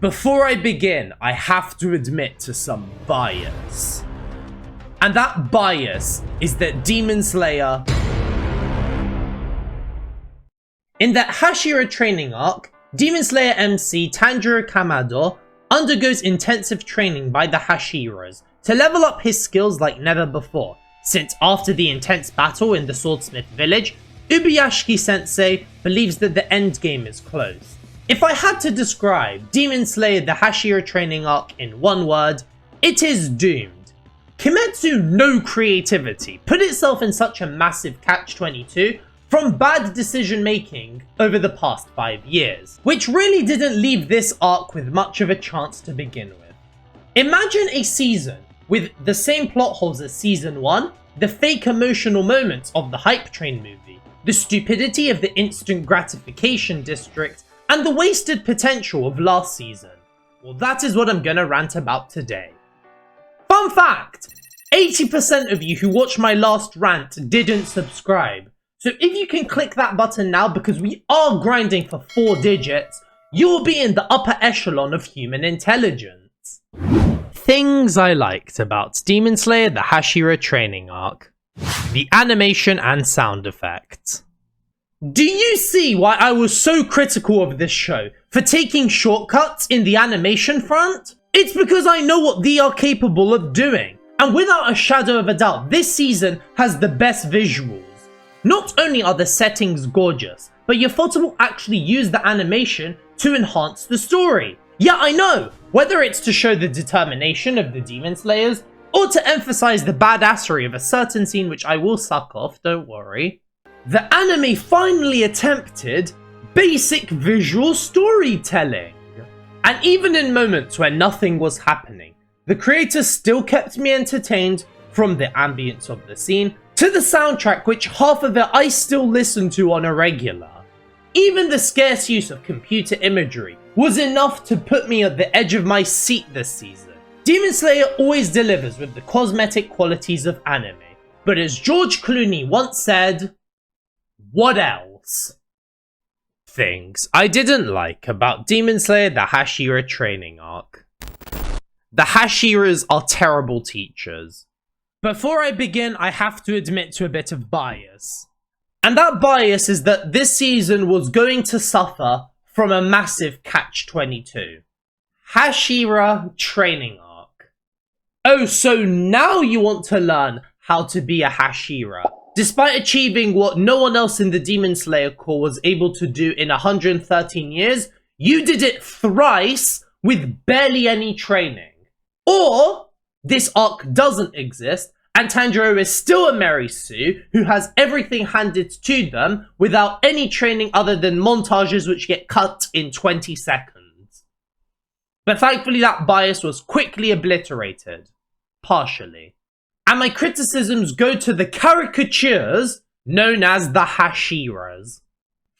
Before I begin, I have to admit to some bias. And that bias is that Demon Slayer... In that Hashira training arc, Demon Slayer MC Tanjiro Kamado undergoes intensive training by the Hashiras to level up his skills like never before, since after the intense battle in the Swordsmith village, Ubuyashiki-sensei believes that the endgame is close. If I had to describe Demon Slayer the Hashira training arc in one word, it is doomed. Kimetsu no creativity put itself in such a massive catch-22 from bad decision making over the past 5 years, which really didn't leave this arc with much of a chance to begin with. Imagine a season with the same plot holes as season 1, the fake emotional moments of the Hype Train movie, the stupidity of the instant gratification district, and the wasted potential of last season. Well, that is what I'm gonna rant about today. Fun fact! 80% of you who watched my last rant didn't subscribe. So if you can click that button now, because we are grinding for 4 digits, you will be in the upper echelon of human intelligence. Things I liked about Demon Slayer the Hashira training arc. The animation and sound effects. Do you see why I was so critical of this show for taking shortcuts in the animation front? It's because I know what they are capable of doing. And without a shadow of a doubt, this season has the best visuals. Not only are the settings gorgeous, but Ufotable will actually use the animation to enhance the story. Yeah, I know, whether it's to show the determination of the Demon Slayers, or to emphasize the badassery of a certain scene which I will suck off, don't worry. The anime finally attempted basic visual storytelling. And even in moments where nothing was happening, the creators still kept me entertained, from the ambience of the scene to the soundtrack, which half of it I still listen to on a regular. Even the scarce use of computer imagery was enough to put me at the edge of my seat this season. Demon Slayer always delivers with the cosmetic qualities of anime, but as George Clooney once said, what else? Things I didn't like about Demon Slayer the Hashira training arc. The Hashiras are terrible teachers. Before I begin, I have to admit to a bit of bias. And that bias is that this season was going to suffer from a massive catch-22. Hashira training arc. Oh, so now you want to learn how to be a Hashira, despite achieving what no one else in the Demon Slayer Corps was able to do in 113 years, you did it thrice with barely any training. Or this arc doesn't exist, and Tanjiro is still a Mary Sue who has everything handed to them without any training other than montages which get cut in 20 seconds. But thankfully that bias was quickly obliterated. Partially. And my criticisms go to the caricatures known as the Hashiras.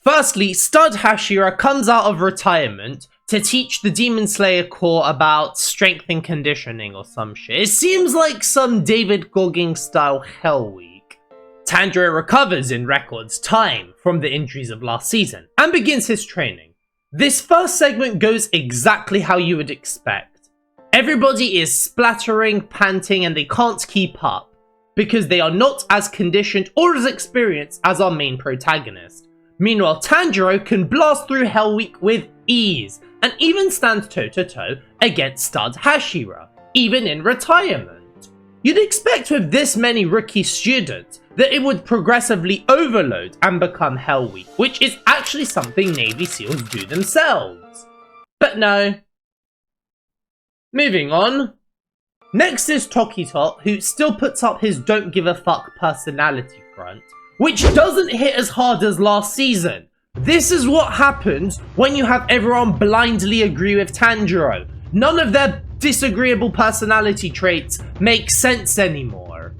Firstly, Stud Hashira comes out of retirement to teach the Demon Slayer Corps about strength and conditioning or some shit. It seems like some David Goggins style Hell Week. Tanjiro recovers in records time from the injuries of last season and begins his training. This first segment goes exactly how you would expect. Everybody is splattering, panting, and they can't keep up because they are not as conditioned or as experienced as our main protagonist. Meanwhile, Tanjiro can blast through Hell Week with ease and even stand toe-to-toe against Stud Hashira, even in retirement. You'd expect with this many rookie students that it would progressively overload and become Hell Week, which is actually something Navy SEALs do themselves. But no. Moving on. Next is Tokitot, who still puts up his don't give a fuck personality front, which doesn't hit as hard as last season. This is what happens when you have everyone blindly agree with Tanjiro. None of their disagreeable personality traits make sense anymore.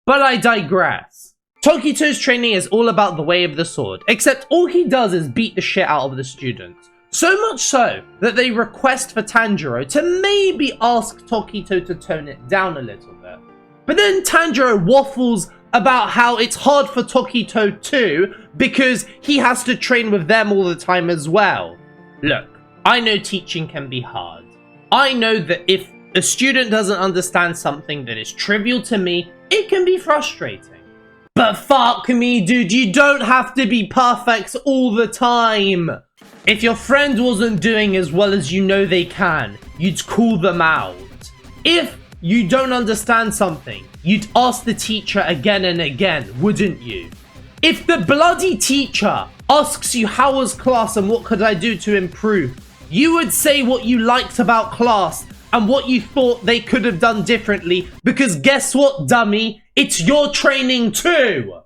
But I digress. Tokito's training is all about the way of the sword, except all he does is beat the shit out of the students. So much so that they request for Tanjiro to maybe ask Tokito to tone it down a little bit. But then Tanjiro waffles about how it's hard for Tokito too because he has to train with them all the time as well. Look, I know teaching can be hard. I know that if a student doesn't understand something that is trivial to me, it can be frustrating. But fuck me, dude, you don't have to be perfect all the time. If your friend wasn't doing as well as you know they can, you'd call them out. If you don't understand something, you'd ask the teacher again and again, wouldn't you? If the bloody teacher asks you how was class and what could I do to improve, you would say what you liked about class and what you thought they could have done differently, because guess what, dummy? It's your training too!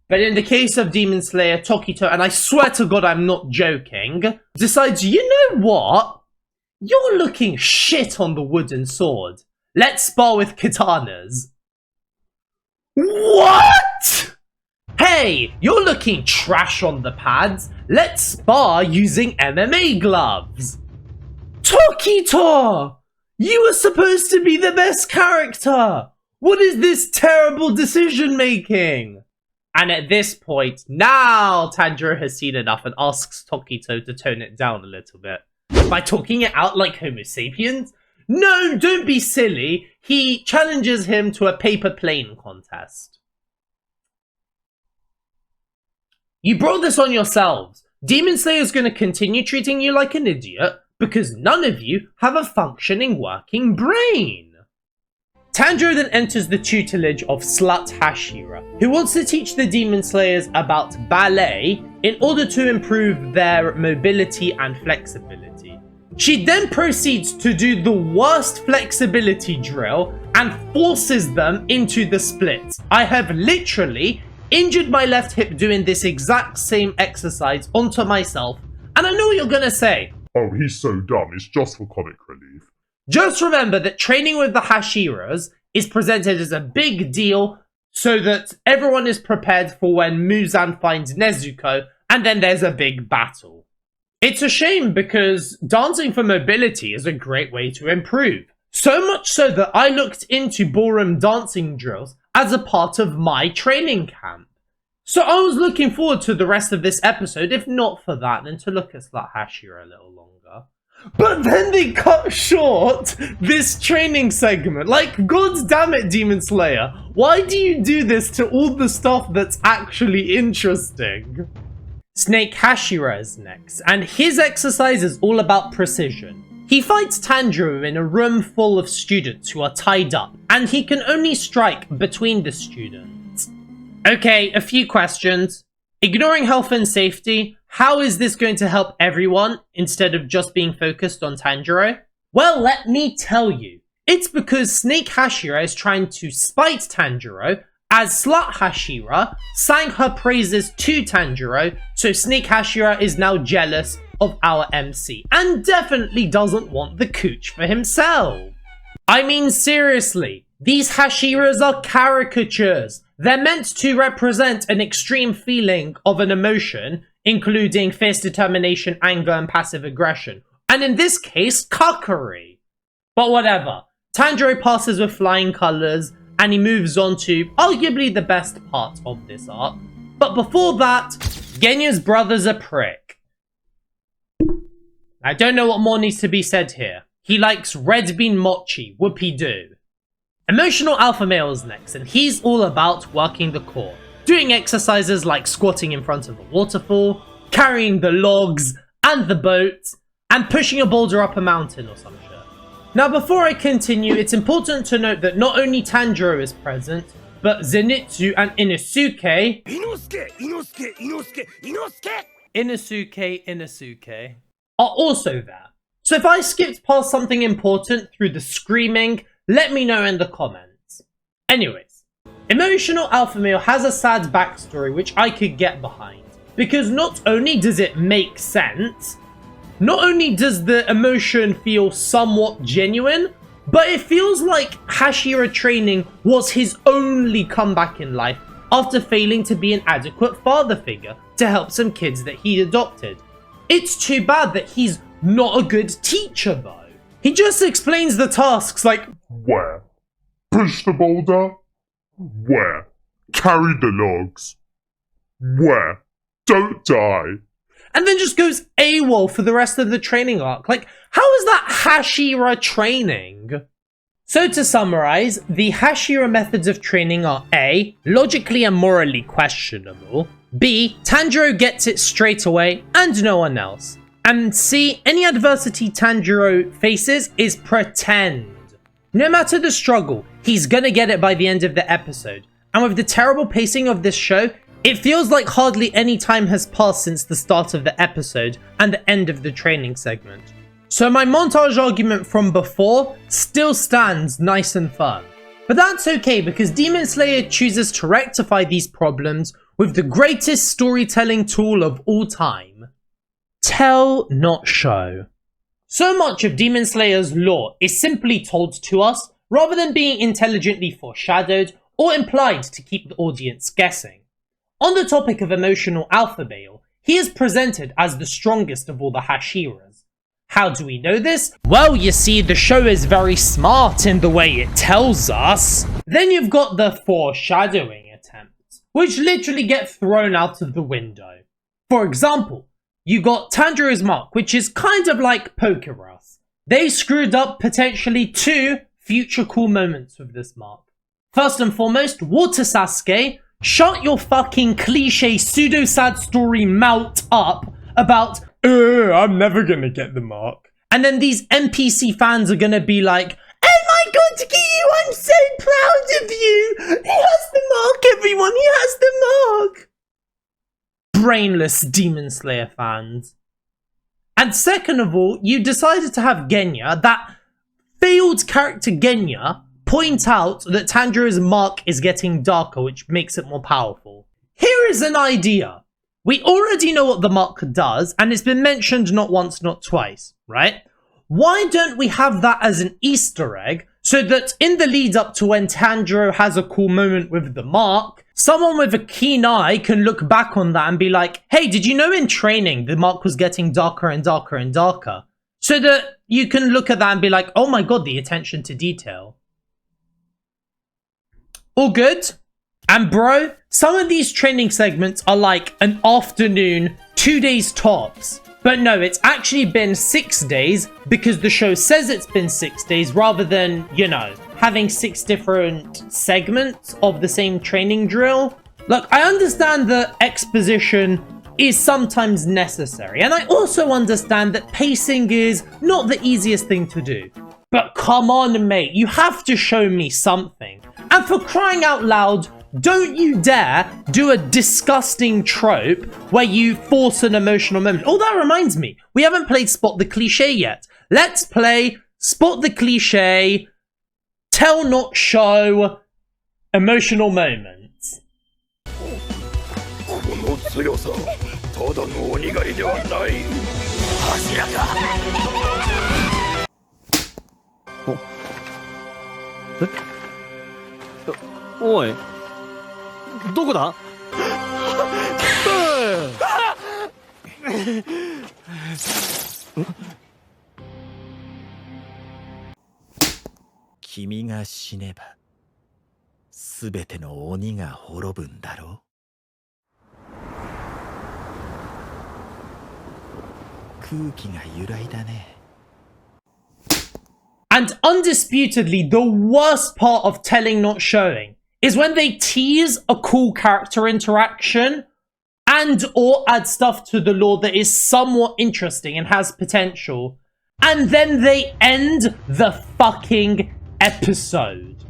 But in the case of Demon Slayer, Tokito, and I swear to God I'm not joking, decides, you know what? You're looking shit on the wooden sword. Let's spar with katanas. What? Hey, you're looking trash on the pads. Let's spar using MMA gloves. Tokito! You were supposed to be the best character! What is this terrible decision making? And at this point, now Tanjiro has seen enough and asks Tokito to tone it down a little bit. By talking it out like Homo sapiens? No, don't be silly. He challenges him to a paper plane contest. You brought this on yourselves. Demon Slayer is going to continue treating you like an idiot because none of you have a functioning working brain. Tanjiro then enters the tutelage of Slut Hashira, who wants to teach the Demon Slayers about ballet in order to improve their mobility and flexibility. She then proceeds to do the worst flexibility drill and forces them into the splits. I have literally injured my left hip doing this exact same exercise onto myself, and I know what you're gonna say. Oh, he's so dumb, it's just for comic relief. Just remember that training with the Hashiras is presented as a big deal so that everyone is prepared for when Muzan finds Nezuko and then there's a big battle. It's a shame because dancing for mobility is a great way to improve. So much so that I looked into ballroom dancing drills as a part of my training camp. So I was looking forward to the rest of this episode, if not for that, then to look at Slut Hashira a little longer. But then they cut short this training segment. Like, god damn it, Demon Slayer. Why do you do this to all the stuff that's actually interesting? Snake Hashira is next, and his exercise is all about precision. He fights Tanjiro in a room full of students who are tied up, and he can only strike between the students. Okay, a few questions. Ignoring health and safety, how is this going to help everyone instead of just being focused on Tanjiro? Well, let me tell you. It's because Snake Hashira is trying to spite Tanjiro, as Slut Hashira sang her praises to Tanjiro, so Snake Hashira is now jealous of our MC, and definitely doesn't want the cooch for himself. I mean, seriously, these Hashiras are caricatures. They're meant to represent an extreme feeling of an emotion, including fierce determination, anger, and passive aggression. And in this case, cuckery. But whatever. Tanjiro passes with flying colours, and he moves on to arguably the best part of this arc. But before that, Genya's brother's a prick. I don't know what more needs to be said here. He likes red bean mochi, whoopee-doo. Emotional Alpha Male is next, and he's all about working the core. Doing exercises like squatting in front of a waterfall, carrying the logs and the boat, and pushing a boulder up a mountain or some shit. Now before I continue, it's important to note that not only Tanjiro is present, but Zenitsu and Inosuke... Inosuke are also there. So if I skipped past something important through the screaming, let me know in the comments. Anyways, Emotional Alpha Male has a sad backstory which I could get behind. Because not only does it make sense, not only does the emotion feel somewhat genuine, but it feels like Hashira training was his only comeback in life after failing to be an adequate father figure to help some kids that he adopted. It's too bad that he's not a good teacher though. He just explains the tasks like, Where? Push the boulder? Where? Carry the logs? Where? Don't die. and then just goes AWOL for the rest of the training arc. Like, how is that Hashira training? So to summarize, the Hashira methods of training are A, logically and morally questionable, B, Tanjiro gets it straight away and no one else, and C, any adversity Tanjiro faces is pretend. No matter the struggle, he's gonna get it by the end of the episode, and with the terrible pacing of this show, it feels like hardly any time has passed since the start of the episode and the end of the training segment. So my montage argument from before still stands nice and firm. But that's okay because Demon Slayer chooses to rectify these problems with the greatest storytelling tool of all time. Tell, not show. So much of Demon Slayer's lore is simply told to us rather than being intelligently foreshadowed or implied to keep the audience guessing. On the topic of emotional alpha male, he is presented as the strongest of all the Hashiras. How do we know this? Well, you see, the show is very smart in the way it tells us. Then you've got the foreshadowing attempts, which literally get thrown out of the window. For example, you got Tanjiro's mark, which is kind of like Poker Us. They screwed up potentially 2 future cool moments with this mark. First and foremost, Water Sasuke, shut your fucking cliche pseudo-sad story mouth up about I'm never gonna get the mark. And then these NPC fans are gonna be like, oh my god, Kiyu, I'm so proud of you! He has the mark, everyone, he has the mark! Brainless Demon Slayer fans. And second of all, you decided to have Genya, that failed character Genya, point out that Tanjiro's mark is getting darker, which makes it more powerful. Here is an idea. We already know what the mark does, and it's been mentioned not once, not twice, right? Why don't we have that as an Easter egg, so that in the lead up to when Tanjiro has a cool moment with the mark, someone with a keen eye can look back on that and be like, hey, did you know in training the mark was getting darker and darker and darker? So that you can look at that and be like, oh my god, the attention to detail. All good? And bro, some of these training segments are like an afternoon, 2 days tops. But no, it's actually been 6 days because the show says it's been 6 days rather than, you know, having 6 different segments of the same training drill. Look, I understand that exposition is sometimes necessary, and I also understand that pacing is not the easiest thing to do. But come on, mate, you have to show me something. And for crying out loud, don't you dare do a disgusting trope where you force an emotional moment. Oh, that reminds me, we haven't played Spot the Cliche yet. Let's play Spot the Cliche, Tell Not Show, Emotional Moments. Oi. どこだ君が死ねばすべての鬼が滅ぶんだろう空気が揺らいだね And undisputedly, the worst part of telling not showing is when they tease a cool character interaction and or add stuff to the lore that is somewhat interesting and has potential, and then they end the fucking episode.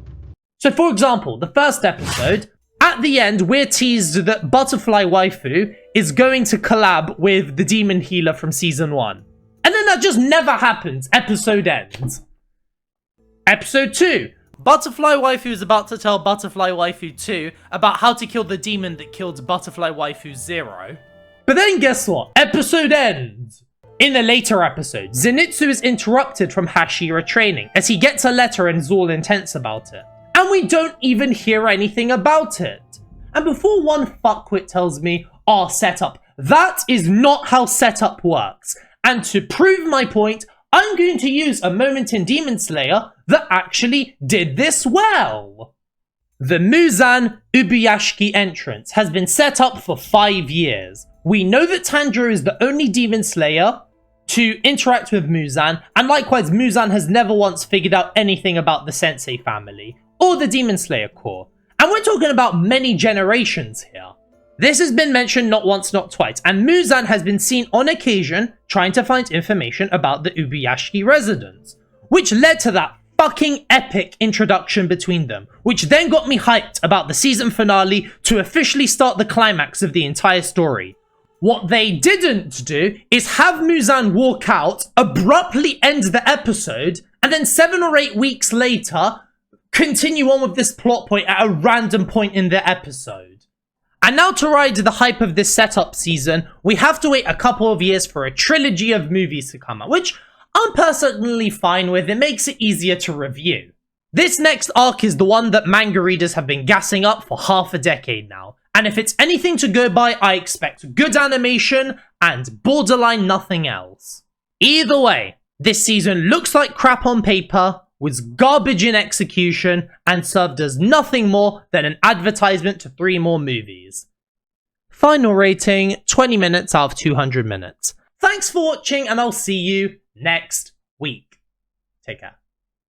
So for example, the first episode, at the end, we're teased that Butterfly Waifu is going to collab with the Demon Healer from Season 1. And then that just never happens. Episode ends. Episode 2. Butterfly Waifu is about to tell Butterfly Waifu 2 about how to kill the demon that killed Butterfly Waifu 0. But then guess what? Episode ends. In a later episode, Zenitsu is interrupted from Hashira training as he gets a letter and is all intense about it. And we don't even hear anything about it. And before one fuckwit tells me, oh, setup, that is not how setup works. And to prove my point, I'm going to use a moment in Demon Slayer that actually did this well. The Muzan Ubuyashiki entrance has been set up for 5 years. We know that Tanjiro is the only Demon Slayer to interact with Muzan, and likewise Muzan has never once figured out anything about the Sensei family, or the Demon Slayer Corps. And we're talking about many generations here. This has been mentioned not once, not twice, and Muzan has been seen on occasion trying to find information about the Ubuyashiki residents, which led to that fucking epic introduction between them, which then got me hyped about the season finale to officially start the climax of the entire story. What they didn't do is have Muzan walk out, abruptly end the episode, and then 7 or 8 weeks later, continue on with this plot point at a random point in the episode. And now to ride the hype of this setup season, we have to wait a couple of years for a trilogy of movies to come out, which I'm personally fine with. It makes it easier to review. This next arc is the one that manga readers have been gassing up for half a decade now, and if it's anything to go by, I expect good animation and borderline nothing else. Either way, this season looks like crap on paper, was garbage in execution, and served as nothing more than an advertisement to 3 more movies. Final rating, 20 minutes out of 200 minutes. Thanks for watching, and I'll see you next week. Take care.